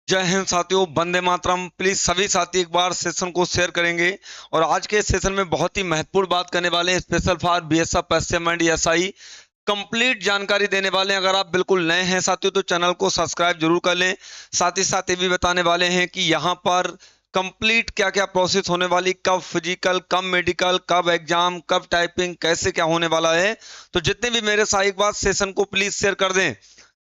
जय हिंद साथियों, वंदे मातरम। प्लीज सभी साथी एक बार सेशन को शेयर करेंगे। और आज के सेशन में बहुत ही महत्वपूर्ण बात करने वाले हैं, special for BSF SM and SI complete जानकारी देने वाले हैं। अगर आप बिल्कुल नए हैं साथियों तो चैनल को सब्सक्राइब जरूर कर लें। साथ ही साथ ये भी बताने वाले हैं कि यहाँ पर कंप्लीट क्या क्या प्रोसेस होने वाली, कब फिजिकल, कब मेडिकल, कब एग्जाम, कब टाइपिंग, कैसे क्या होने वाला है। तो जितने भी मेरे साथ एक बार सेशन को प्लीज शेयर कर दें।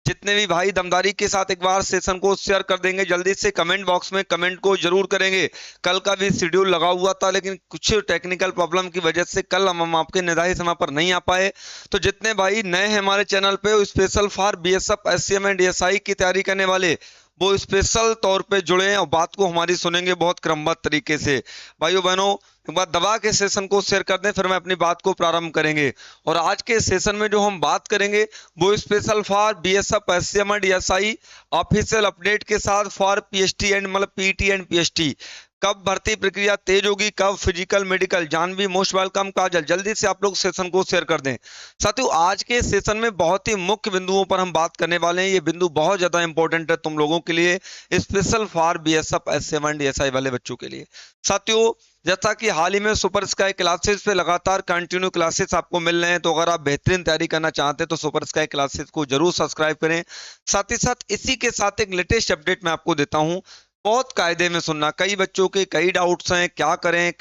जितने भी भाई दमदारी के साथ एक बार सेशन को शेयर कर देंगे, जल्दी से कमेंट बॉक्स में कमेंट को जरूर करेंगे। कल का भी शेड्यूल लगा हुआ था लेकिन कुछ टेक्निकल प्रॉब्लम की वजह से कल हम आपके निर्धारित समय पर नहीं आ पाए। तो जितने भाई नए हैं हमारे चैनल पे, special for BSF SCM and SI की तैयारी करने वाले, वो स्पेशल तौर पे जुड़े हैं और बात को हमारी सुनेंगे बहुत क्रमबद्ध तरीके से। भाइयों बहनों, एक बार दबा के सेशन को शेयर कर दें, फिर मैं अपनी बात को प्रारंभ करेंगे। और आज के सेशन में जो हम बात करेंगे वो special for BSF SCM and SI official update के साथ फॉर पीएसटी एंड मतलब पीटी एंड पीएसटी, कब भर्ती प्रक्रिया तेज होगी, कब physical medical. Janvi most welcome Kajal, जल्दी से आप लोग सेशन को शेयर कर दें। साथियों, आज के सेशन में बहुत ही मुख्य बिंदुओं पर हम बात करने वाले हैं। ये बिंदु बहुत ज्यादा इंपॉर्टेंट है तुम लोगों के लिए, special for BSF SM and SI वाले बच्चों के लिए। साथियों, जैसा कि हाल ही में सुपर स्काई क्लासेस पे लगातार कंटिन्यू क्लासेस आपको मिल रहे हैं, तो अगर आप बेहतरीन तैयारी करना चाहते हैं तो सुपर स्काई क्लासेस को जरूर सब्सक्राइब करें। साथ ही साथ इसी के साथ एक लेटेस्ट अपडेट मैं आपको देता हूं। बहुत कायदे में सुनना, कई बच्चों के कई डाउट्स हैं, क्या करें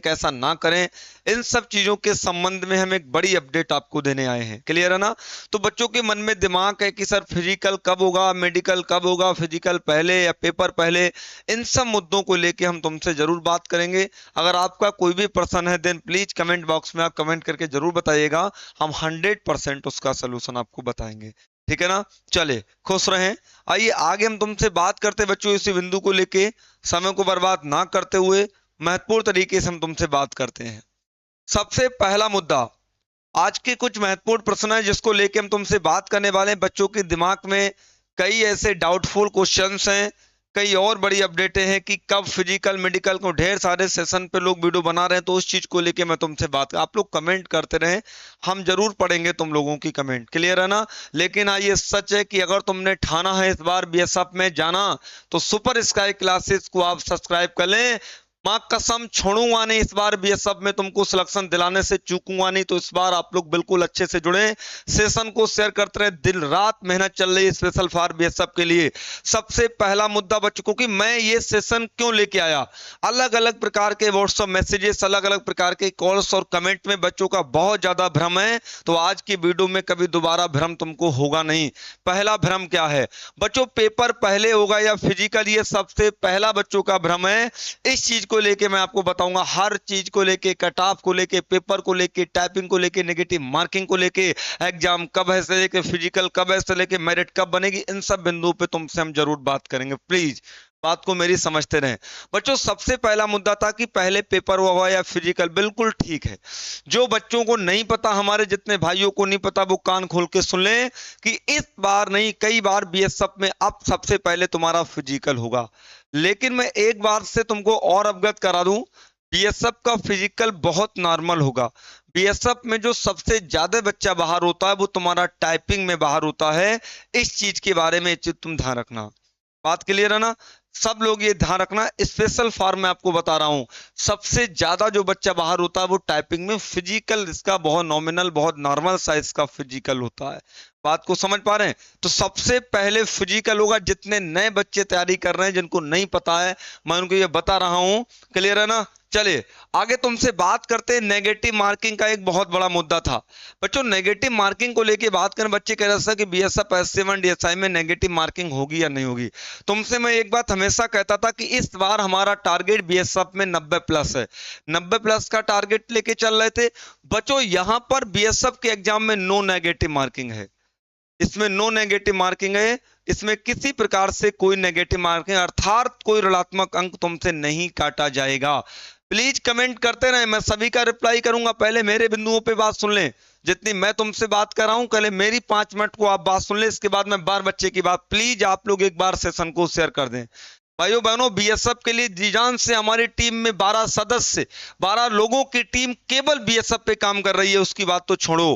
कैसा ना करें। इन सब चीजों के संबंध में हम एक बड़ी अपडेट आपको देने आए हैं। क्लियर है ना? तो बच्चों के मन में दिमाग है कि सर फिजिकल कब होगा, मेडिकल कब होगा, फिजिकल पहले या पेपर पहले। इन सब मुद्दों को लेके हम तुमसे जरूर बात करेंगे। अगर आपका कोई भी प्रश्न है देन प्लीज कमेंट बॉक्स में आप कमेंट करके जरूर बताइएगा। हम 100% उसका सोल्यूशन आपको बताएंगे। ठीक है ना? चले, खुश रहें। आइए आगे हम तुमसे बात करते बच्चों इसी बिंदु को लेके, समय को बर्बाद ना करते हुए महत्वपूर्ण तरीके से हम तुमसे बात करते हैं। सबसे पहला मुद्दा, आज के कुछ महत्वपूर्ण प्रश्न है जिसको लेके हम तुमसे बात करने वाले हैं। बच्चों के दिमाग में कई ऐसे डाउटफुल क्वेश्चंस हैं, कई और बड़ी अपडेटें हैं कि कब फिजिकल मेडिकल को ढेर सारे सेशन पे लोग वीडियो बना रहे हैं। तो उस चीज को लेके मैं तुमसे बात, आप लोग कमेंट करते रहें, हम जरूर पढ़ेंगे तुम लोगों की कमेंट। क्लियर है ना? लेकिन हाँ, ये सच है कि अगर तुमने ठाना है इस बार बीएसएफ में जाना तो सुपर स्काई क्लासेस को आप सब्सक्राइब कर लें। मां कसम, छोड़ूंगा नहीं इस बार बीएसएफ में, तुमको सिलेक्शन दिलाने से चूकूंगा नहीं। तो इस बार आप लोग बिल्कुल अच्छे से जुड़े, सेशन को शेयर करते रहे। दिन रात मेहनत चल रही है स्पेशल फॉर बीएसएफ के लिए। सबसे पहला मुद्दा बच्चों को कि मैं ये सेशन क्यों लेके आया। अलग अलग प्रकार के व्हाट्सएप मैसेजेस, अलग अलग प्रकार के कॉल्स और कमेंट में बच्चों का बहुत ज्यादा भ्रम है। तो आज की वीडियो में कभी दोबारा भ्रम तुमको होगा नहीं। पहला भ्रम क्या है बच्चों, पेपर पहले होगा या फिजिकल, ये सबसे पहला बच्चों का भ्रम है। इस चीज को लेके मैं आपको बताऊंगा, हर चीज को लेके, कट ऑफ को लेके, पेपर को लेके, टाइपिंग को लेके, नेगेटिव मार्किंग को लेके, एग्जाम कब है से लेके, फिजिकल कब है से लेके, मेरिट कब बनेगी, इन सब बिंदुओं पे तुमसे हम जरूर बात करेंगे। प्लीज बात को मेरी समझते रहें। बच्चों, सबसे पहला मुद्दा था कि पहले पेपर हुआ या फिजिकल। बिल्कुल ठीक है। जो बच्चों को नहीं पता, हमारे जितने भाइयों को नहीं पता, वो कान खोल के सुन लें कि इस बार नहीं, कई बार बीएसएफ में अब सबसे पहले तुम्हारा फिजिकल होगा। लेकिन मैं एक बार से तुमको और अवगत करा दूं, बीएसएफ का फिजिकल बहुत नॉर्मल होगा। बीएसएफ में जो सबसे ज्यादा बच्चा बाहर होता है वो तुम्हारा टाइपिंग में बाहर होता है। इस चीज के बारे में तुम ध्यान रखना। बात क्लियर है ना? सब लोग ये ध्यान रखना। स्पेशल फॉर्म में आपको बता रहा हूं, सबसे ज्यादा जो बच्चा बाहर होता है वो टाइपिंग में, फिजिकल इसका बहुत नॉमिनल, बहुत नॉर्मल साइज का फिजिकल होता है। बात को समझ पा रहे हैं? तो सबसे पहले फिजिकल होगा। जितने नए बच्चे तैयारी कर रहे हैं, जिनको नहीं पता है, मैं उनको ये बता रहा हूं। क्लियर है ना? चलिए आगे तुमसे बात करते हैं। नेगेटिव मार्किंग का एक बहुत बड़ा मुद्दा था बच्चों। नेगेटिव मार्किंग को लेके बात करें, बच्चे कह रहे थे कि बीएसएफ एसएम एसआई में नेगेटिव मार्किंग होगी या नहीं होगी। तुमसे मैं एक बात हमेशा कहता था कि इस बार हमारा टारगेट बीएसएफ में 90 प्लस है। 90 प्लस का टारगेट लेके चल रहे थे बच्चों। यहां पर बीएसएफ के एग्जाम में नो नेगेटिव मार्किंग है। इसमें नो नेगेटिव मार्किंग है। इसमें किसी प्रकार से कोई नेगेटिव मार्किंग अर्थात कोई ऋणात्मक अंक तुमसे नहीं काटा जाएगा। प्लीज कमेंट करते रहे, मैं सभी का रिप्लाई करूंगा। पहले मेरे बिंदुओं पे बात सुन लें, जितनी मैं तुमसे बात कर रहा हूं, पहले मेरी 5 मिनट को आप बात सुन लें, इसके बाद मैं बार बच्चे की बात। प्लीज आप लोग एक बार सेशन को शेयर कर दें। भाइयों बहनों, बीएसएफ के लिए जी जान से हमारी टीम में 12 सदस्य, 12 लोगों की टीम केवल बीएसएफ पे काम कर रही है। उसकी बात तो छोड़ो,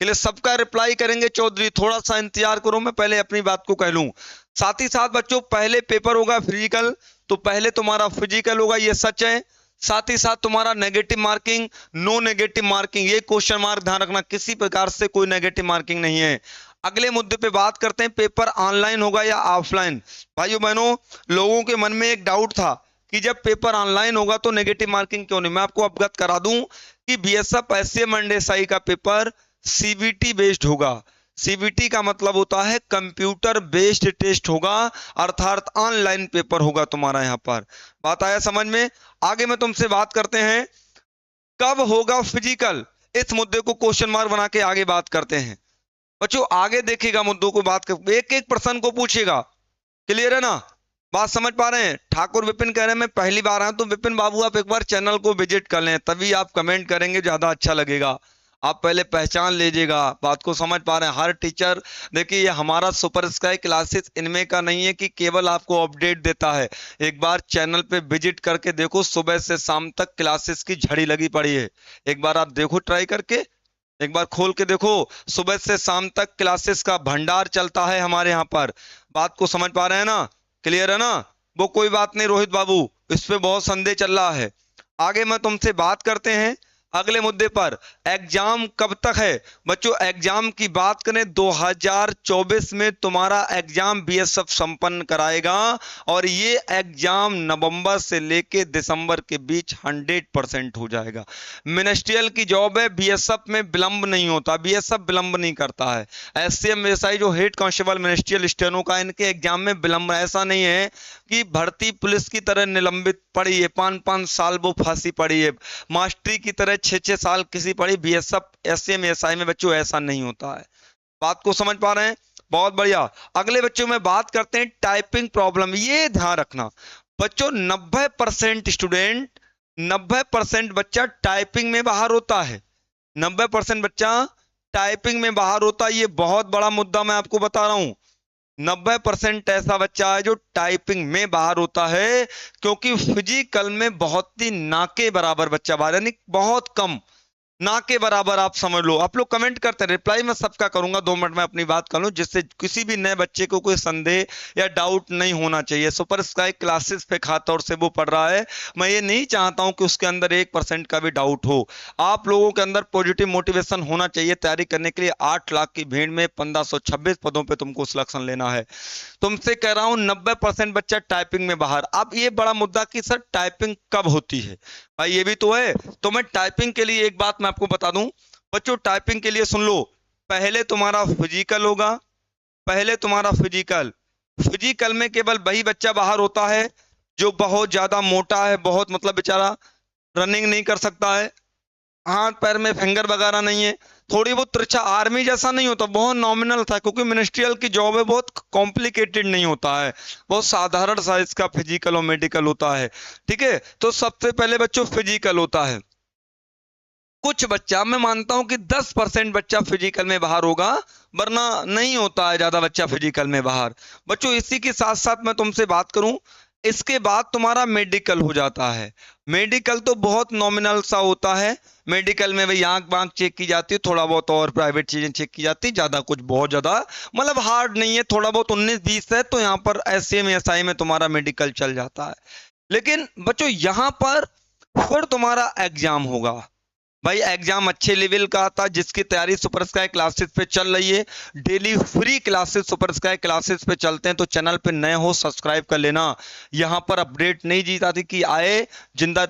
के लिए सबका रिप्लाई करेंगे। चौधरी थोड़ा सा इंतजार करो, मैं पहले अपनी बात को कह लूं। साथ ही साथ बच्चों पहले पेपर होगा फिजिकल, तो पहले तुम्हारा फिजिकल होगा, ये सच है। साथ ही साथ तुम्हारा negative marking, no negative marking, ये क्वेश्चन मार्क ध्यान रखना, किसी प्रकार से कोई नेगेटिव मार्किंग नहीं है। अगले मुद्दे पे बात करते हैं, पेपर ऑनलाइन होगा या ऑफलाइन। भाइयों बहनों, लोगों के मन में एक डाउट था कि जब पेपर ऑनलाइन होगा तो नेगेटिव मार्किंग क्यों नहीं। मैं आपको अवगत करा दूं कि बीएसएफ एसएम एंड एसआई का पेपर सीबीटी बेस्ड होगा। सीबीटी का मतलब होता है कंप्यूटर बेस्ड टेस्ट होगा, अर्थात ऑनलाइन पेपर होगा तुम्हारा। यहां पर बात आया समझ में। आगे मैं तुमसे बात करते हैं कब होगा फिजिकल, इस मुद्दे को क्वेश्चन मार्क बना के आगे बात करते हैं। बच्चों आगे देखिएगा, मुद्दों को बात कर, एक एक पर्सन को पूछेगा। क्लियर है ना, बात समझ पा रहे हैं। ठाकुर विपिन कह रहे हैं मैं पहली बार आया, तो विपिन बाबू आप एक बार चैनल को विजिट कर लें, तभी आप कमेंट करेंगे, ज्यादा अच्छा लगेगा। आप पहले पहचान लीजिएगा, बात को समझ पा रहे हैं। हर टीचर, देखिए ये हमारा सुपर स्काई क्लासेस इनमें का नहीं है कि केवल आपको अपडेट देता है। एक बार चैनल पे विजिट करके देखो, सुबह से शाम तक क्लासेस की झड़ी लगी पड़ी है। एक बार आप देखो, ट्राई करके एक बार खोल के देखो, सुबह से शाम तक क्लासेस का भंडार चलता है हमारे यहाँ पर। बात को समझ पा रहे हैं ना, क्लियर है ना। वो कोई बात नहीं रोहित बाबू, इस पे बहुत संदेह चल रहा है। आगे मैं तुमसे बात करते हैं अगले मुद्दे पर, एग्जाम कब तक है। बच्चों एग्जाम की बात करें, 2024 में तुम्हारा एग्जाम बीएसएफ संपन्न कराएगा, और ये एग्जाम नवंबर से लेके दिसंबर के बीच 100% हो जाएगा। मिनिस्ट्रियल की जॉब है, बीएसएफ में विलंब नहीं होता, बीएसएफ विलंब नहीं करता है। एससीएम एसआई जो हेड कांस्टेबल मिनिस्ट्रियल स्टेनो का, इनके एग्जाम में विलंब ऐसा नहीं है कि भर्ती पुलिस की तरह निलंबित पड़ी है, 5-5 साल वो फांसी पड़ी है, मास्टरी की तरह 6-6 साल किसी पड़ी। बीएसएफ एसएम एसआई में बच्चों ऐसा नहीं होता है। बात को समझ पा रहे हैं, बहुत बढ़िया। अगले बच्चों में बात करते हैं टाइपिंग प्रॉब्लम। ये ध्यान रखना बच्चों, 90% स्टूडेंट, 90% बच्चा टाइपिंग में बाहर होता है, 90% बच्चा टाइपिंग में बाहर होता है। ये बहुत बड़ा मुद्दा मैं आपको बता रहा हूं। 90% ऐसा बच्चा है जो टाइपिंग में बाहर होता है, क्योंकि फिजिकल में बहुत ही ना के बराबर बच्चा बाहर, यानी बहुत कम, ना के बराबर आप समझ लो। आप लोग कमेंट करते हैं, रिप्लाई मैं सबका करूंगा, 2 मिनट में अपनी बात कर लूं, जिससे किसी भी नए बच्चे को कोई संदेह या डाउट नहीं होना चाहिए। सुपर स्काई क्लासेस पे खास तौर से वो पढ़ रहा है, मैं ये नहीं चाहता हूं कि उसके अंदर 1% का भी डाउट हो। आप लोगों के अंदर पॉजिटिव मोटिवेशन होना चाहिए तैयारी करने के लिए। 8 लाख की भीड़ में 1526 पदों पर तुमको सिलेक्शन लेना है। तुमसे कह रहा हूं 90% बच्चा टाइपिंग में बाहर। अब ये बड़ा मुद्दा कि सर टाइपिंग कब होती है, भाई ये भी तो है। तो मैं टाइपिंग के लिए एक बात मैं आपको बता दूं बच्चों, टाइपिंग के लिए सुन लो, पहले तुम्हारा फिजिकल होगा, पहले तुम्हारा फिजिकल। फिजिकल में केवल वही बच्चा बाहर होता है जो बहुत ज्यादा मोटा है, बहुत मतलब बेचारा रनिंग नहीं कर सकता है, हाथ पैर में फिंगर वगैरह नहीं है, थोड़ी बहुत तिरछा, आर्मी जैसा नहीं होता, बहुत नॉमिनल था, क्योंकि मिनिस्ट्रियल की जॉब है, बहुत कॉम्प्लिकेटेड नहीं होता है, बहुत साधारण सा इसका फिजिकल और मेडिकल होता है। ठीक है, तो सबसे पहले बच्चों फिजिकल होता है। कुछ बच्चा, मैं मानता हूं कि 10% बच्चा फिजिकल में बाहर होगा, वरना नहीं होता है ज्यादा बच्चा फिजिकल में बाहर। बच्चों इसी के साथ साथ मैं तुमसे बात करूं, इसके बाद तुम्हारा मेडिकल हो जाता है। मेडिकल तो बहुत नॉमिनल सा होता है, मेडिकल में भाई आंख बांख चेक की जाती है, थोड़ा बहुत और प्राइवेट चीजें चेक की जाती है, ज्यादा कुछ बहुत ज्यादा मतलब हार्ड नहीं है, थोड़ा बहुत 19-20 है, तो यहाँ पर एसएम एसआई में तुम्हारा मेडिकल चल जाता है। लेकिन बच्चों यहाँ पर फिर तुम्हारा एग्जाम होगा। भाई एग्जाम अच्छे लेवल का आता, जिसकी तैयारी सुपर स्काई क्लासेस पे चल रही है, daily free classes super sky classes पे चलते हैं, तो चैनल पे नए हो सब्सक्राइब कर लेना। यहां पर अपडेट नहीं जीत आती कि आए जिंदा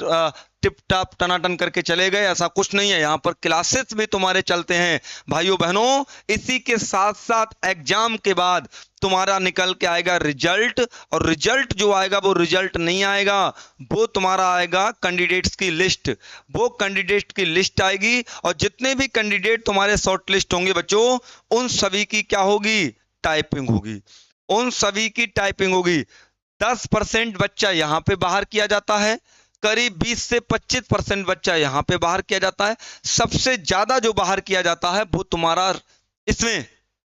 टिप टाप टनाटन करके चले गए, ऐसा कुछ नहीं है। यहाँ पर क्लासेस भी तुम्हारे चलते हैं भाइयों बहनों। इसी के साथ साथ एग्जाम के बाद तुम्हारा निकल के आएगा रिजल्ट, और रिजल्ट जो आएगा वो रिजल्ट नहीं आएगा, वो तुम्हारा आएगा कैंडिडेट्स की लिस्ट। वो कैंडिडेट की लिस्ट आएगी, और जितने भी कैंडिडेट तुम्हारे शॉर्ट लिस्ट होंगे बच्चों, उन सभी की क्या होगी, टाइपिंग होगी, उन सभी की टाइपिंग होगी। 10% बच्चा यहां पे बाहर किया जाता है, करीब 20 से 25% बच्चा यहां पे बाहर किया जाता है। सबसे ज्यादा जो बाहर किया जाता है वो तुम्हारा इसमें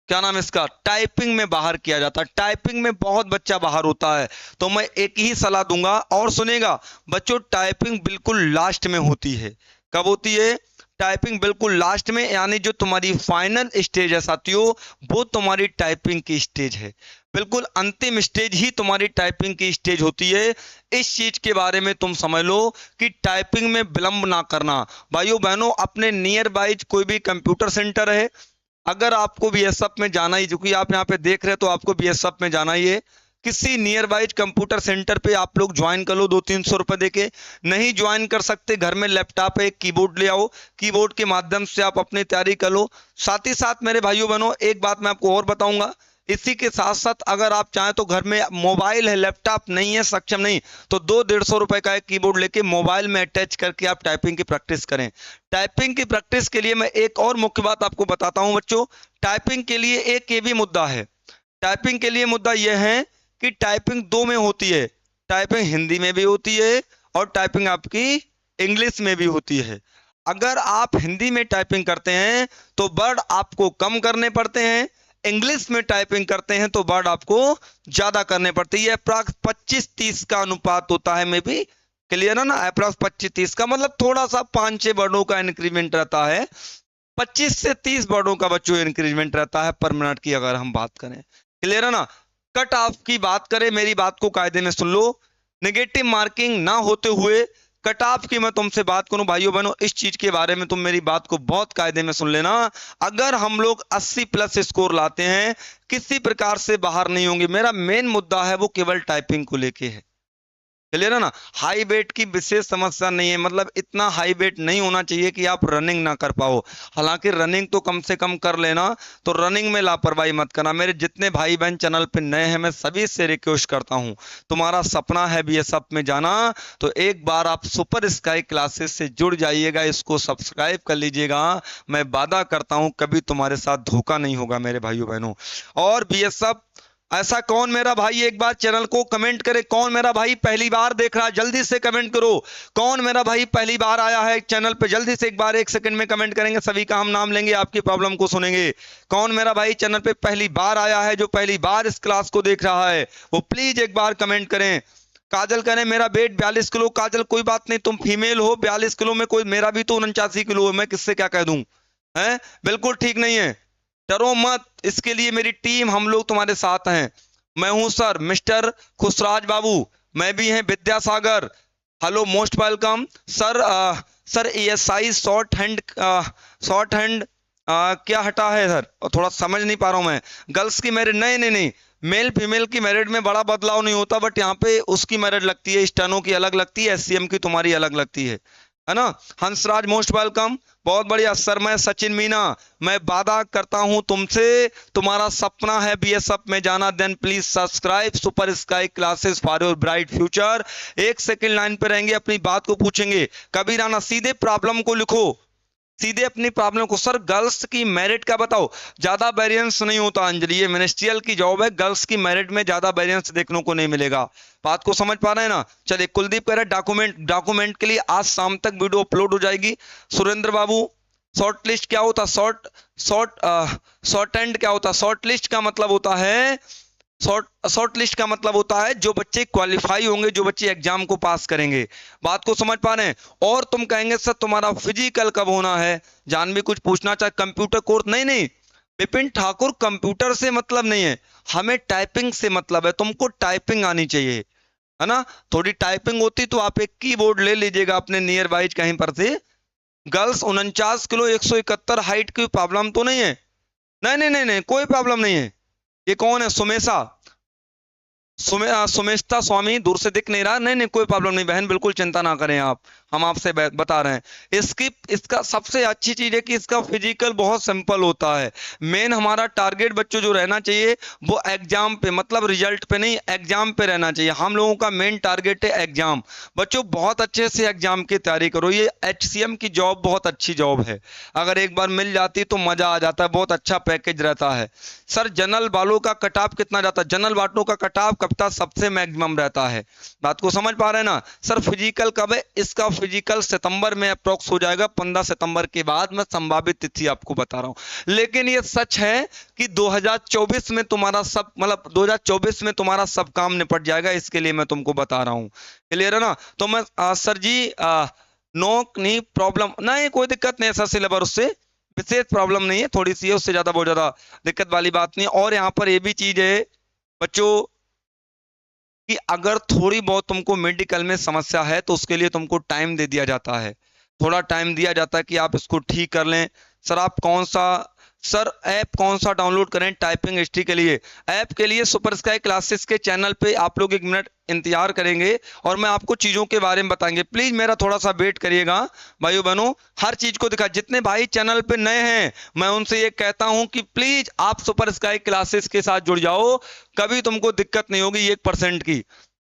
क्या नाम है इसका, टाइपिंग में बाहर किया जाता है। टाइपिंग में बहुत बच्चा बाहर होता है, तो मैं एक ही सलाह दूंगा और सुनेगा बच्चों, टाइपिंग बिल्कुल लास्ट में होती है। कब होती है, टाइपिंग बिल्कुल लास्ट में, यानी जो तुम्हारी फाइनल स्टेज है साथियों, वो तुम्हारी टाइपिंग की स्टेज है। बिल्कुल अंतिम स्टेज ही तुम्हारी टाइपिंग की स्टेज होती है। इस चीज के बारे में तुम समझ लो कि टाइपिंग में विलंब ना करना। भाइयों बहनों, अपने नियर बाय कोई भी कंप्यूटर सेंटर है, अगर आपको बीएसएफ में जाना ही, क्योंकि आप यहाँ पे देख रहे हैं तो आपको बीएसएफ में जाना ही है, किसी नियर बाय कंप्यूटर सेंटर पे आप लोग ज्वाइन कर लो 200-300 रुपए देके। नहीं ज्वाइन कर सकते, घर में लैपटॉप है, एक कीबोर्ड ले आओ, कीबोर्ड के माध्यम से आप अपनी तैयारी कर लो। साथ ही साथ मेरे भाइयों बहनों, एक बात मैं आपको और बताऊंगा, इसी के साथ साथ अगर आप चाहें तो घर में मोबाइल है, लैपटॉप नहीं है, सक्षम नहीं, तो 200-150 रुपए का एक कीबोर्ड लेके मोबाइल में अटैच करके आप टाइपिंग की प्रैक्टिस करें। टाइपिंग की प्रैक्टिस के लिए मैं एक और मुख्य बात आपको बताता हूं बच्चों। टाइपिंग के लिए एक ये भी मुद्दा है, टाइपिंग के लिए मुद्दा यह है कि टाइपिंग दो में होती है। टाइपिंग हिंदी में भी होती है और टाइपिंग आपकी इंग्लिश में भी होती है। अगर आप हिंदी में टाइपिंग करते हैं तो वर्ड आपको कम करने पड़ते हैं, इंग्लिश में टाइपिंग करते हैं तो वर्ड आपको ज्यादा करने पड़ते हैं। अप्रॉक्स 25-30 का अनुपात होता है, में भी क्लियर है ना, अप्रॉक्स 25-30 का मतलब थोड़ा सा 5-6 वर्डों का इंक्रीमेंट रहता है। 25 से 30 वर्डों का बच्चों इंक्रीमेंट रहता है पर मिनट की, अगर हम बात करें। क्लियर है ना। कट ऑफ की बात करें, मेरी बात को कायदे में सुन लो, नेगेटिव मार्किंग ना होते हुए कट ऑफ की मैं तुमसे बात करूं भाइयों बहनों, इस चीज के बारे में तुम मेरी बात को बहुत कायदे में सुन लेना। अगर हम लोग 80+ स्कोर लाते हैं, किसी प्रकार से बाहर नहीं होंगे। मेरा मेन मुद्दा है वो केवल टाइपिंग को लेके है। क्लियर है ना। हाई वेट की विशेष समस्या नहीं है, मतलब इतना हाई वेट नहीं होना चाहिए कि आप रनिंग ना कर पाओ। हालांकि रनिंग तो कम से कम कर लेना, तो रनिंग में लापरवाही मत करना। मेरे जितने भाई बहन चैनल पे नए हैं, मैं सभी से रिक्वेस्ट करता हूं, तुम्हारा सपना है बीएसएफ में जाना, तो एक बार आप सुपर स्काई क्लासेस से जुड़ जाइएगा, इसको सब्सक्राइब कर लीजिएगा। मैं वादा करता हूं कभी तुम्हारे साथ धोखा नहीं होगा मेरे भाइयों बहनों। और बीएसएफ ऐसा कौन मेरा भाई, एक बार चैनल को कमेंट करे, कौन मेरा भाई पहली बार देख रहा है, जल्दी से कमेंट करो। कौन मेरा भाई पहली बार आया है चैनल पे, जल्दी से एक बार 1 सेकंड में कमेंट करेंगे, सभी का हम नाम लेंगे, आपकी प्रॉब्लम को सुनेंगे। कौन मेरा भाई चैनल पे पहली बार आया है, जो पहली बार इस क्लास को देख रहा है, वो प्लीज एक बार कमेंट करें। काजल करें मेरा वेट 42 किलो। काजल कोई बात नहीं, तुम फीमेल हो, 42 किलो में कोई, मेरा भी तो 49 किलो है, मैं किससे क्या कह दूं, है बिल्कुल ठीक नहीं है। डरो मत, इसके लिए मेरी टीम, हम लोग तुम्हारे साथ हैं। मैं हूं सर मिस्टर खुशराज बाबू, मैं भी हैं Vidyasagar. Hello, most welcome sir. Sir ASI short hand क्या हटा है सर, और थोड़ा समझ नहीं पा रहा हूं मैं। गर्ल्स की मैरिड, नहीं नहीं नहीं, मेल फीमेल की मैरिड में बड़ा बदलाव नहीं होता, बट यहाँ पे उसकी मैरिड लगती है, स्टेनो की अलग लगती है, एससीएम की तुम्हारी अलग लगती है ना। हंसराज मोस्ट वेलकम, बहुत बढ़िया सर। मैं सचिन मीना, मैं वादा करता हूं तुमसे, तुम्हारा सपना है बीएसएफ में जाना, then please subscribe super sky classes for your bright future. 1 second line पे रहेंगे, अपनी बात को पूछेंगे, कभी ना सीधे प्रॉब्लम को लिखो, सीधे अपनी प्रॉब्लम को। सर गर्ल्स की मेरिट का बताओ, ज्यादा वेरिएंस नहीं होता अंजलि, ये मिनिस्ट्रियल की जॉब है, गर्ल्स की मेरिट में ज्यादा वेरिएंस देखने को नहीं मिलेगा। बात को समझ पा रहे हैं ना। चलिए, कुलदीप कह रहे डॉक्यूमेंट के लिए आज शाम तक वीडियो अपलोड हो जाएगी। सुरेंद्र बाबू, शॉर्ट लिस्ट क्या होता, शॉर्ट एंड क्या होता, शॉर्ट लिस्ट का मतलब होता है, शॉर्ट लिस्ट का मतलब होता है जो बच्चे क्वालिफाई होंगे, जो बच्चे एग्जाम को पास करेंगे। बात को समझ पा रहे हैं। और तुम कहेंगे सर तुम्हारा फिजिकल कब होना है, जानवी कुछ पूछना चाहे, कंप्यूटर कोर्स, नहीं नहीं विपिन ठाकुर, कंप्यूटर से मतलब नहीं है, हमें टाइपिंग से मतलब है, तुमको टाइपिंग आनी चाहिए, है ना। थोड़ी टाइपिंग होती तो आप एक कीबोर्ड ले लीजिएगा अपने नियर बाइज कहीं पर से। गर्ल्स 49 किलो 171 हाइट की प्रॉब्लम तो नहीं है, नहीं नहीं नहीं नहीं, कोई प्रॉब्लम नहीं है। ये कौन है, सुमेशता स्वामी, दूर से दिख नहीं रहा, नहीं नहीं कोई प्रॉब्लम नहीं बहन, बिल्कुल चिंता ना करें आप, हम आपसे बता रहे हैं। इसका सबसे अच्छी चीज है कि इसका फिजिकल बहुत सिंपल होता है। मेन हमारा टारगेट बच्चों जो रहना चाहिए वो एग्जाम पे, मतलब रिजल्ट पे नहीं, एग्जाम पे रहना चाहिए। हम लोगों का मेन टारगेट है एग्जाम। बच्चों बहुत अच्छे से एग्जाम की तैयारी करो, ये HCM की जॉब बहुत अच्छी जॉब है, अगर एक बार मिल जाती तो मजा आ जाता है, बहुत अच्छा पैकेज रहता है। सर जनरल वालों का कट ऑफ कितना जाता है, जनरल वालों का कट ऑफ कब सबसे मैक्सिमम रहता है, बात को समझ पा रहे हैं ना। सर फिजिकल कब है, इसका फिजिकल सितंबर में अप्रोक्स हो जाएगा, 15 सितंबर के बाद, मैं संभावित तिथि आपको बता रहा हूं। लेकिन ये सच है कि 2024 में तुम्हारा सब, मतलब 2024 में तुम्हारा सब काम निपट जाएगा, इसके लिए मैं तुमको बता रहा हूं। क्लियर है ना। तो मैं सर जी नो नहीं प्रॉब्लम नहीं, कोई दिक्कत नहीं है सर, सिलेबस उससे विशेष प्रॉब्लम नहीं है, थोड़ी सी है, उससे ज्यादा बहुत ज्यादा दिक्कत वाली बात नहीं है। और यहाँ पर ये भी चीज है बच्चों कि अगर थोड़ी बहुत तुमको मेडिकल में समस्या है तो उसके लिए तुमको टाइम दे दिया जाता है, थोड़ा टाइम दिया जाता है कि आप इसको ठीक कर लें। सर आप कौन सा, सर ऐप कौन सा डाउनलोड करें टाइपिंग हिस्ट्री के लिए? ऐप के लिए सुपर स्काई क्लासेस के चैनल पे आप लोग 1 मिनट इंतजार करेंगे और मैं आपको चीजों के बारे में बताएंगे, प्लीज मेरा थोड़ा सा वेट करिएगा भाइयों बहनों। हर चीज को दिखा, जितने भाई चैनल पे नए हैं मैं उनसे ये कहता हूं कि प्लीज आप सुपर स्काई क्लासेस के साथ जुड़ जाओ, कभी तुमको दिक्कत नहीं होगी 1% की,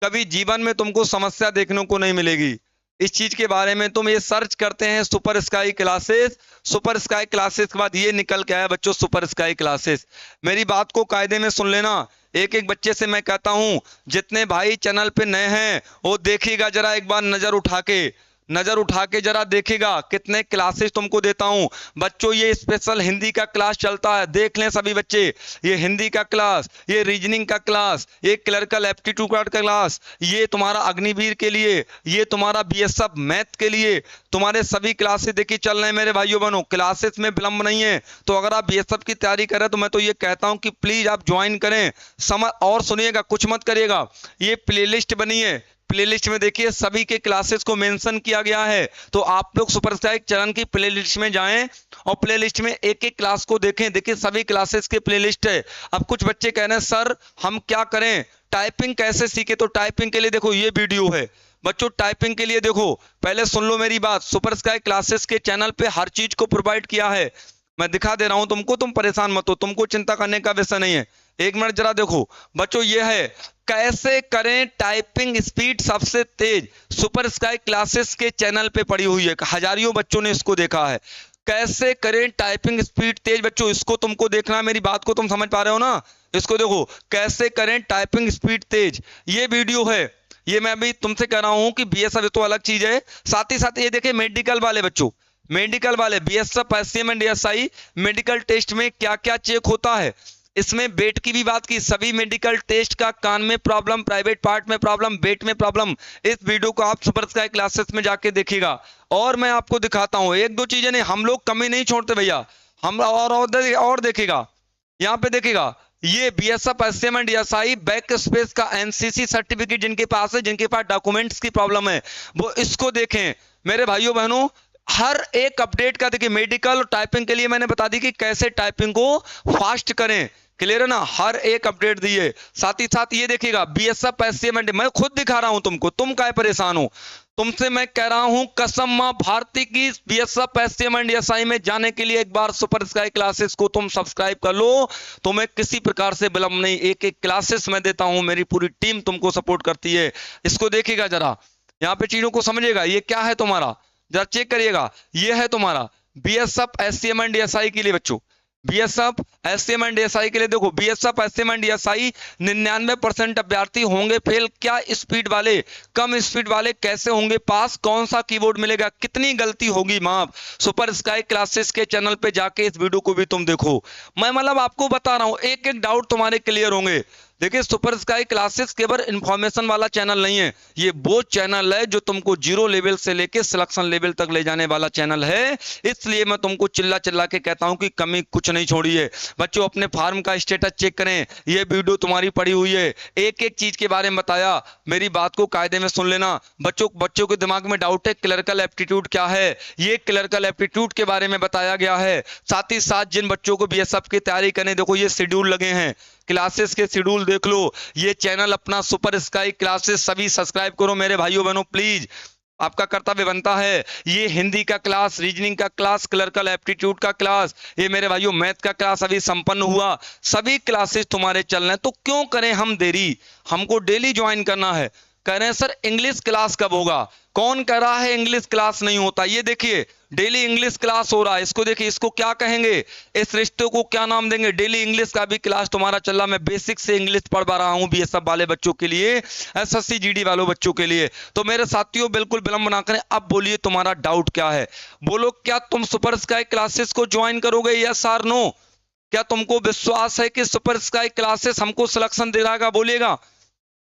कभी जीवन में तुमको समस्या देखने को नहीं मिलेगी। इस चीज के बारे में तुम ये सर्च करते हैं super sky classes, super sky classes के बाद ये निकल के आया बच्चों सुपर स्काई क्लासेस। मेरी बात को कायदे में सुन लेना, एक एक बच्चे से मैं कहता हूं जितने भाई चैनल पे नए हैं वो देखिएगा जरा, एक बार नजर उठा के जरा देखिएगा कितने क्लासेस तुमको देता हूं बच्चों। ये स्पेशल हिंदी का क्लास चलता है, देख लें सभी बच्चे, ये हिंदी का क्लास, ये रीजनिंग का क्लास, ये क्लर्कल एप्टीट्यूड का क्लास, ये तुम्हारा अग्निवीर के लिए, ये तुम्हारा बीएसएफ मैथ के लिए, तुम्हारे सभी क्लासेस देखिए चल रहे हैं मेरे भाइयों बहनों, क्लासेस में विलंब नहीं है। तो अगर आप बीएसएफ की तैयारी करें तो मैं तो ये कहता हूं कि प्लीज आप ज्वाइन करें। समझ और सुनिएगा, कुछ मत करिएगा, ये प्लेलिस्ट बनी है, प्लेलिस्ट में देखिए सभी के क्लासेस को मेंशन किया गया है, तो आप लोग सुपर स्काई चैनल की प्लेलिस्ट में जाएं और प्लेलिस्ट में एक एक क्लास को देखें, देखिए सभी क्लासेस के प्लेलिस्ट है। अब कुछ बच्चे कह रहे हैं सर हम क्या करें, टाइपिंग कैसे सीखे? तो टाइपिंग के लिए देखो ये वीडियो है बच्चों, टाइपिंग के लिए देखो, पहले सुन लो मेरी बात, सुपर स्काई क्लासेस के चैनल पे हर चीज को प्रोवाइड किया है, मैं दिखा दे रहा हूं तुमको, तुम परेशान मत हो, तुमको चिंता करने का विषय नहीं है। 1 मिनट जरा देखो बच्चों, ये है कैसे करें टाइपिंग स्पीड सबसे तेज, सुपर स्काई क्लासेस के चैनल पे पड़ी हुई है, हजारों बच्चों ने इसको देखा है। कैसे करें टाइपिंग स्पीड तेज बच्चों, इसको तुमको देखना है, मेरी बात को तुम समझ पा रहे हो ना? इसको देखो कैसे करें टाइपिंग स्पीड तेज, ये वीडियो है, ये मैं अभी तुमसे कह रहा हूं कि बीएसएफ तो अलग चीज है, साथ ही साथ ये देखिए मेडिकल वाले बच्चों, मेडिकल वाले BSF SCM and ASI medical test में क्या क्या चेक होता है, इसमें वेट की भी बात की, सभी मेडिकल टेस्ट का, कान में प्रॉब्लम, प्राइवेट पार्ट में प्रॉब्लम, वेट में प्रॉब्लम, इस वीडियो को आप सुपर स्काई क्लासेस में जाके देखिएगा। और मैं आपको दिखाता हूं 1-2 चीजें, नहीं हम लोग कमी नहीं छोड़ते भैया, हम और देखिएगा, यहाँ पे देखिएगा ये BSF SCM and ASI back space का एनसीसी सर्टिफिकेट जिनके पास है, जिनके पास डॉक्यूमेंट्स की प्रॉब्लम है वो इसको देखें मेरे भाइयों बहनों। हर एक अपडेट का देखिए, मेडिकल और टाइपिंग के लिए मैंने बता दी कि कैसे टाइपिंग को फास्ट करें, क्लियर है ना, हर एक अपडेट दी है। साथ ही साथ ये देखिएगा बीएसएफ एससीएम एंड, मैं खुद दिखा रहा हूं तुमको, तुम काहे परेशान हो, तुमसे मैं कह रहा हूं कसम मां भारती की, बीएसएफ एससीएम एंड एएसआई में जाने के लिए एक बार सुपर स्काई क्लासेस को तुम सब्सक्राइब कर लो, तुम्हें किसी प्रकार से विलंब नहीं, एक एक क्लासेस मैं देता हूं, मेरी पूरी टीम तुमको सपोर्ट करती है। इसको देखिएगा जरा, यहाँ पे चीजों को समझिएगा, ये क्या है तुम्हारा जरा चेक करिएगा, ये है तुम्हारा बीएसएफ एससीएम एंड एएसआई के लिए बच्चों, बीएसएफ एससीएम एंड एएसआई के लिए देखो, बीएसएफ एससीएम एंड एएसआई 99% अभ्यर्थी होंगे फेल, क्या स्पीड वाले, कम स्पीड वाले कैसे होंगे पास, कौन सा कीबोर्ड मिलेगा, कितनी गलती होगी माफ, सुपर स्काई क्लासेस के चैनल पे जाके इस वीडियो को भी तुम देखो, मैं मतलब आपको बता रहा हूं एक एक डाउट तुम्हारे क्लियर होंगे। देखिए सुपर स्काई क्लासेस केवल इंफॉर्मेशन वाला चैनल नहीं है, ये वो चैनल है जो तुमको 0 लेवल से लेके सिलेक्शन लेवल तक ले जाने वाला चैनल है, इसलिए मैं तुमको चिल्ला चिल्ला के कहता हूं कि कमी कुछ नहीं छोड़ी है। बच्चों अपने फार्म का स्टेटस चेक करें, ये वीडियो तुम्हारी पड़ी हुई है, एक एक चीज के बारे में बताया, मेरी बात को कायदे में सुन लेना बच्चों के दिमाग में डाउट है क्लर्कल एप्टीट्यूड क्या है, ये क्लर्कल एप्टीट्यूड के बारे में बताया गया है। साथ ही साथ जिन बच्चों को बीएसएफ की तैयारी करने, देखो ये शेड्यूल लगे हैं, क्लासेस के शेड्यूल देख लो, ये चैनल अपना सुपर स्काई क्लासेस सभी सब्सक्राइब करो मेरे भाइयों बहनों प्लीज, आपका कर्तव्य बनता है। ये हिंदी का क्लास, रीजनिंग का क्लास, क्लर्कल एप्टीट्यूड का क्लास, ये मेरे भाइयों मैथ का क्लास अभी संपन्न हुआ, सभी क्लासेस तुम्हारे चल रहे हैं, तो क्यों करें हम देरी, हमको डेली ज्वाइन करना है। कह रहे हैं सर इंग्लिश क्लास कब होगा, कौन कह रहा है इंग्लिश क्लास नहीं होता, ये देखिए डेली इंग्लिश क्लास हो रहा है, इसको देखिए, इसको क्या कहेंगे, इस रिश्ते को क्या नाम देंगे, डेली इंग्लिश का भी क्लास तुम्हारा चल रहा, मैं बेसिक से इंग्लिश पढ़वा रहा हूं बीएसएफ वाले बच्चों के लिए, एसएससी जीडी वालों बच्चों के लिए। तो मेरे साथियों बिल्कुल विलंब ना करें, अब बोलिए तुम्हारा डाउट क्या है, बोलो क्या तुम सुपर स्काई क्लासेस को ज्वाइन करोगे, यस और नो, क्या तुमको विश्वास है कि सुपर स्काई क्लासेस हमको सिलेक्शन दिलाएगा, बोलिएगा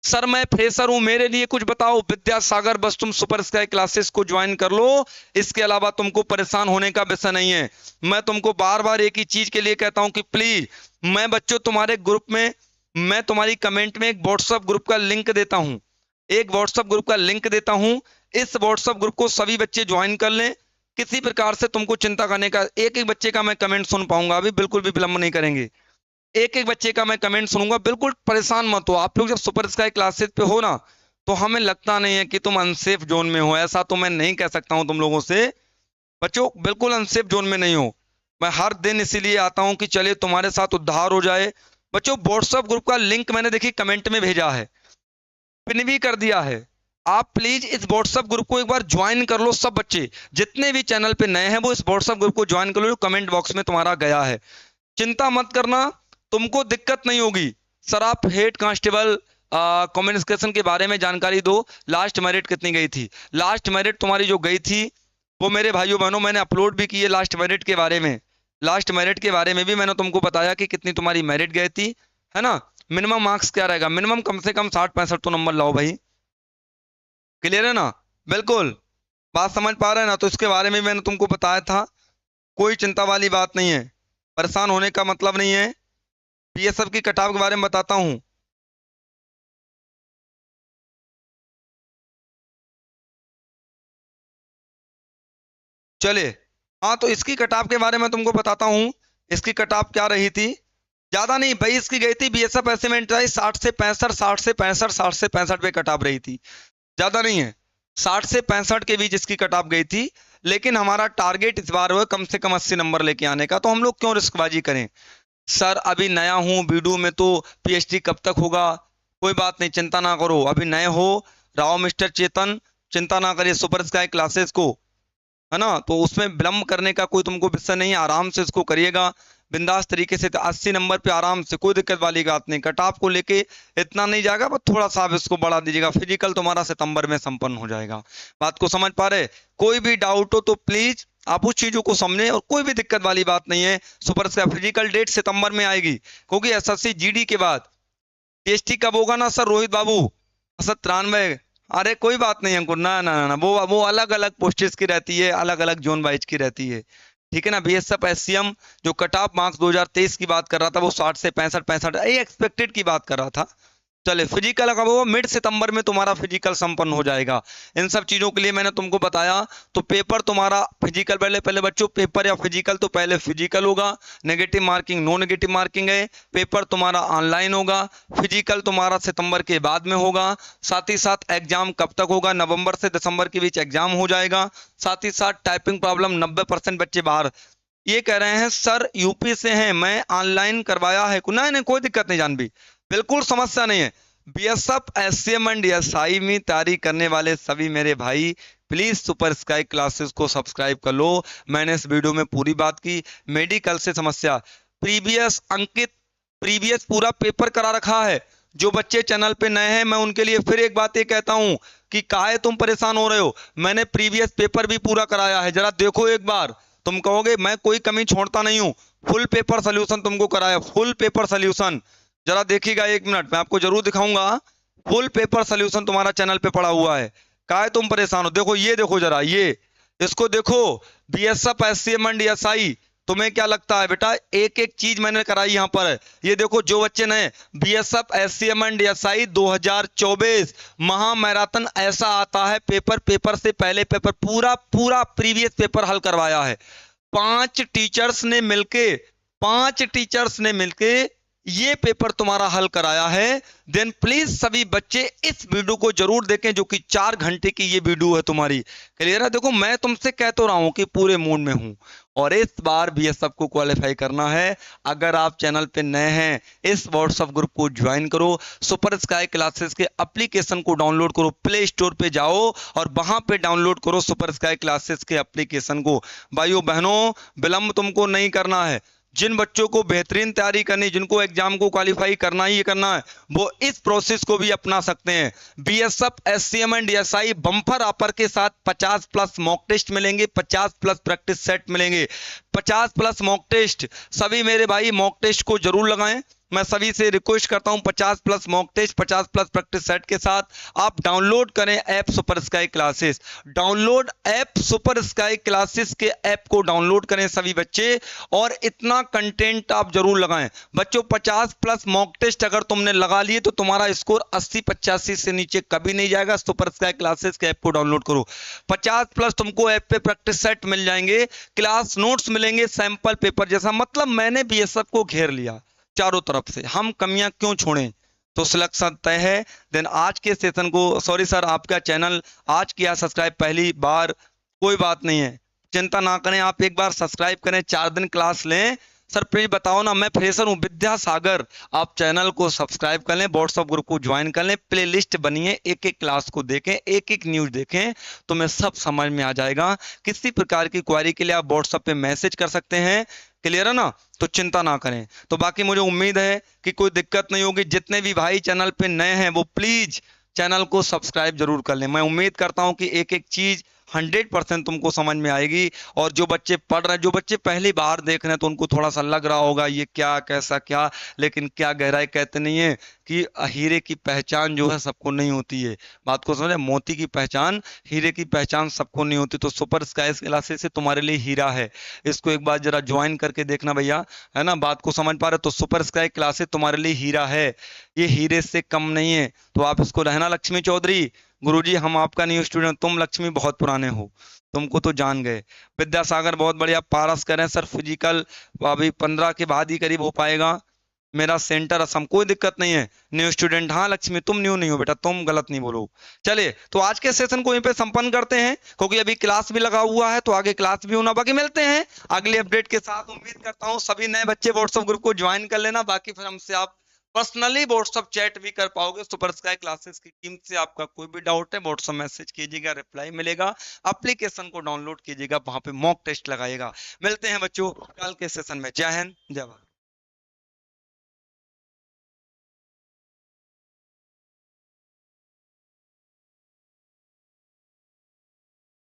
सर मैं फ्रेशर हूं, मेरे लिए कुछ बताओ। विद्यासागर, बस तुम सुपर स्काई क्लासेस को ज्वाइन कर लो, इसके अलावा तुमको परेशान होने का विषय नहीं है। मैं तुमको बार बार एक ही चीज के लिए कहता हूं कि प्लीज, मैं बच्चों तुम्हारे ग्रुप में, मैं तुम्हारी कमेंट में एक व्हाट्सएप ग्रुप का लिंक देता हूं, एक व्हाट्सएप ग्रुप का लिंक देता हूं। इस व्हाट्सएप ग्रुप को सभी बच्चे ज्वाइन कर लें। किसी प्रकार से तुमको चिंता करने का, एक एक बच्चे का मैं कमेंट सुन पाऊंगा, अभी बिल्कुल भी विलंब नहीं करेंगे। एक एक बच्चे का मैं कमेंट सुनूंगा, बिल्कुल परेशान मत हो। आप लोग जब सुपर स्काई क्लासेस पे हो ना, तो हमें लगता नहीं है कि तुम अनसेफ जोन में हो, ऐसा तो मैं नहीं कह सकता हूं तुम लोगों से। बच्चों बिल्कुल अनसेफ जोन में नहीं हो। मैं हर दिन इसीलिए आता हूं कि चलिए तुम्हारे साथ उद्धार हो जाए। बच्चों व्हाट्सएप ग्रुप का लिंक मैंने देखिए कमेंट में भेजा है, पिन भी कर दिया है। आप प्लीज इस व्हाट्सएप ग्रुप को एक बार ज्वाइन कर लो। सब बच्चे जितने भी चैनल पे नए हैं वो इस व्हाट्सएप ग्रुप को ज्वाइन कर लो, जो कमेंट बॉक्स में तुम्हारा गया है। चिंता मत करना, तुमको दिक्कत नहीं होगी। सर आप हेड कांस्टेबल कम्युनिकेशन के बारे में जानकारी दो, लास्ट मेरिट कितनी गई थी। लास्ट मेरिट तुम्हारी जो गई थी वो मेरे भाइयों बहनों मैंने अपलोड भी की है लास्ट मेरिट के बारे में। लास्ट मेरिट के बारे में भी मैंने तुमको बताया कि कितनी तुम्हारी मेरिट गई थी, है ना। मिनिमम मार्क्स क्या रहेगा, मिनिमम कम से कम 60-65 तो नंबर लाओ भाई। क्लियर है ना, बिल्कुल बात समझ पा रहे हैं ना। तो इसके बारे में मैंने तुमको बताया था, कोई चिंता वाली बात नहीं है, परेशान होने का मतलब नहीं है। बीएसएफ की कटाव के बारे में बताता हूं। चलिए, हाँ तो इसकी कटाव के बारे में तुमको बताता हूं। इसकी कटाव क्या रही थी, ज्यादा नहीं भाई, इसकी गई थी बीएसएफ एस्टिमेट 60 से 65, 60 से 65, 60 से 65 पे कटाव रही थी, ज्यादा नहीं है। 60 से 65 के बीच इसकी कटाव गई थी। लेकिन हमारा टारगेट इस बार हुआ कम से कम 80 नंबर लेके आने का, तो हम लोग क्यों रिस्कबाजी करें। सर अभी नया हूं वीडियो में, तो पीएचडी कब तक होगा। कोई बात नहीं, चिंता ना करो, अभी नए हो। राव मिस्टर चेतन, चिंता ना करिए, सुपर स्काई क्लासेस को, है ना, तो उसमें विलंब करने का कोई तुमको विषय नहीं है। आराम से इसको करिएगा बिंदास तरीके से। 80 नंबर पे आराम से, कोई दिक्कत वाली बात नहीं। कट ऑफ को लेके इतना नहीं जाएगा, बस थोड़ा सा आप इसको बढ़ा दीजिएगा। फिजिकल तुम्हारा सितंबर में संपन्न हो जाएगा। बात को समझ पा रहे। कोई भी डाउट हो तो प्लीज आप उस चीजों को समझें, और कोई भी दिक्कत वाली बात नहीं है। सुपर स्काई फिजिकल डेट सितंबर में आएगी, क्योंकि एसएससी जीडी के बाद टेस्टी कब होगा ना सर रोहित बाबू, 93। अरे कोई बात नहीं अंकुर, ना ना ना, वो अलग अलग पोस्टेज की रहती है, अलग अलग जोन वाइज की रहती है, ठीक है ना। बीएसएफ एससीएम जो कट ऑफ मार्क्स 2023 की बात कर रहा था, वो 60 से 65 एक्सपेक्टेड की बात कर रहा था। चले फिजिकल का वो मिड सितंबर में तुम्हारा फिजिकल संपन्न हो जाएगा। इन सब चीजों के लिए मैंने तुमको बताया। तो पेपर तुम्हारा फिजिकल, पहले पहले बच्चों पेपर या फिजिकल, तो पहले फिजिकल होगा। Negative marking, no negative marking है। पेपर तुम्हारा ऑनलाइन होगा। फिजिकल तुम्हारा सितंबर के बाद में होगा। साथ ही साथ एग्जाम कब तक होगा, नवंबर से दिसंबर के बीच एग्जाम हो जाएगा। साथ ही साथ टाइपिंग प्रॉब्लम 90% बच्चे बाहर ये कह रहे हैं सर यूपी से हैं, मैं ऑनलाइन करवाया है। नहीं कोई दिक्कत नहीं जानवी, बिल्कुल समस्या नहीं है। बीएसएफ एससीएम एंड एसआई में तैयारी करने वाले सभी मेरे भाई प्लीज सुपर स्काई क्लासेस को सब्सक्राइब कर लो। मैंने इस वीडियो में पूरी बात की। मेडिकल से समस्या, प्रीवियस अंकित, प्रीवियस पूरा पेपर करा रखा है। जो बच्चे चैनल पे नए हैं, मैं उनके लिए फिर एक बात ये कहता हूं कि काहे तुम परेशान हो रहे हो। मैंने प्रीवियस पेपर भी पूरा कराया है, जरा देखो एक बार। तुम कहोगे मैं कोई कमी छोड़ता नहीं हूं, फुल पेपर सोल्यूशन तुमको कराया, फुल पेपर सोल्यूशन। जरा देखिएगा, 1 मिनट मैं आपको जरूर दिखाऊंगा। फुल पेपर सोल्यूशन तुम्हारा चैनल पे पड़ा हुआ है, काहे तुम परेशान हो। देखो ये देखो जरा, ये इसको देखो। बीएसएफ एससीएम एंड एसआई, तुम्हें क्या लगता है बेटा, एक एक चीज मैंने कराई यहाँ पर। ये देखो जो बच्चे नए, बीएसएफ एससीएम एंड एसआई 2024 महा मैराथन ऐसा आता है। पेपर, पेपर से पहले पेपर पूरा पूरा प्रीवियस पेपर हल करवाया है। 5 टीचर्स ने मिलके ये पेपर तुम्हारा हल कराया है। देन प्लीज सभी बच्चे इस वीडियो को जरूर देखें, जो कि 4 घंटे की ये वीडियो है तुम्हारी। क्लियर है। देखो मैं तुमसे कह तो रहा हूं कि पूरे मूड में हूं, और इस बार भी ये सबको क्वालिफाई करना है। अगर आप चैनल पे नए हैं, इस व्हाट्सएप ग्रुप को ज्वाइन करो। सुपर स्काई क्लासेस के एप्लीकेशन को डाउनलोड करो, प्ले स्टोर पे जाओ और वहां पे डाउनलोड करो सुपर स्काई क्लासेस के एप्लीकेशन को। भाइयों बहनों, विलंब तुमको नहीं करना है। जिन बच्चों को बेहतरीन तैयारी करनी, जिनको एग्जाम को क्वालिफाई करना ही करना है, वो इस प्रोसेस को भी अपना सकते हैं। BSF SCM and SI bumper offer के साथ 50+ मॉक टेस्ट मिलेंगे, 50+ प्रैक्टिस सेट मिलेंगे, 50+ मॉक टेस्ट। सभी मेरे भाई मॉक टेस्ट को जरूर लगाएं। मैं सभी से रिक्वेस्ट करता हूं 50 plus mock test 50 plus practice set के साथ आप डाउनलोड करें app super sky classes. Download app super sky classes के ऐप को डाउनलोड करें सभी बच्चे, और इतना कंटेंट आप जरूर लगाएं बच्चों। 50 प्लस मॉक टेस्ट अगर तुमने लगा लिए तो तुम्हारा स्कोर 80-85 से नीचे कभी नहीं जाएगा। सुपर स्काई क्लासेस के ऐप को डाउनलोड करो। 50 प्लस तुमको ऐप पे प्रैक्टिस सेट मिल जाएंगे, क्लास नोट्स मिलेंगे, सैंपल पेपर जैसा। मतलब मैंने बीएसएफ को घेर लिया चारों तरफ से, हम कमियां क्यों छोड़ें। तो सिलेक्शन तय है। देन आज के सेशन को, सॉरी सर आपका चैनल आज किया सब्सक्राइब पहली बार, कोई बात नहीं है, चिंता ना करें, आप एक बार सब्सक्राइब करें, 4 दिन क्लास लें। सर प्लीज बताओ ना, मैं फ्रेशर हूं विद्यासागर। आप चैनल को सब्सक्राइब कर लें, व्हाट्सएप ग्रुप को ज्वाइन कर लें, प्लेलिस्ट बनिए, एक एक क्लास को देखें, एक एक न्यूज देखें, तो मैं सब समझ में आ जाएगा। किसी प्रकार की क्वारी के लिए आप व्हाट्सएप पे मैसेज कर सकते हैं, क्लियर है ना। तो चिंता ना करें। तो बाकी मुझे उम्मीद है कि कोई दिक्कत नहीं होगी। जितने भी भाई चैनल पे नए हैं वो प्लीज चैनल को सब्सक्राइब जरूर कर लें। मैं उम्मीद करता हूं कि एक एक चीज 100% तुमको समझ में आएगी। और जो बच्चे पढ़ रहे हैं, जो बच्चे पहली बार देख रहे हैं, तो उनको थोड़ा सा लग रहा होगा ये क्या कैसा क्या, लेकिन क्या गहराई कहते नहीं है कि हीरे की पहचान जो है सबको नहीं होती है। बात को समझे, मोती की पहचान, हीरे की पहचान सबको नहीं होती। तो सुपर स्काई क्लासेस से तुम्हारे लिए हीरा है, इसको एक बार जरा ज्वाइन करके देखना भैया, है ना। बात को समझ पा रहे। तो सुपर स्काई क्लासेस तुम्हारे लिए हीरा है, ये हीरे से कम नहीं है। तो आप इसको रहना। लक्ष्मी चौधरी, गुरुजी हम आपका न्यू स्टूडेंट, तुम लक्ष्मी बहुत पुराने हो, तुमको तो जान गए। विद्यासागर बहुत बढ़िया। पारस करें सर फिजिकल अभी 15 के बाद ही करीब हो पाएगा, मेरा सेंटर असम, कोई दिक्कत नहीं है। न्यू स्टूडेंट, हाँ लक्ष्मी तुम न्यू नहीं हो बेटा, तुम गलत नहीं बोलो। चलिए तो आज के सेशन को यहीं पे संपन्न करते हैं, क्योंकि अभी क्लास भी लगा हुआ है, तो आगे क्लास भी होना बाकी। मिलते हैं अगले अपडेट के साथ। उम्मीद करता हूँ सभी नए बच्चे व्हाट्सएप ग्रुप को ज्वाइन कर लेना। बाकी फिर हमसे आप पर्सनली व्हाट्सएप चैट भी कर पाओगे। सुपर स्काई क्लासेस की टीम से आपका कोई भी डाउट है व्हाट्सएप मैसेज कीजिएगा, रिप्लाई मिलेगा। एप्लीकेशन को डाउनलोड कीजिएगा, वहां पे मॉक टेस्ट लगाइएगा। मिलते हैं बच्चों कल के सेशन में। जय हिंद जय भारत।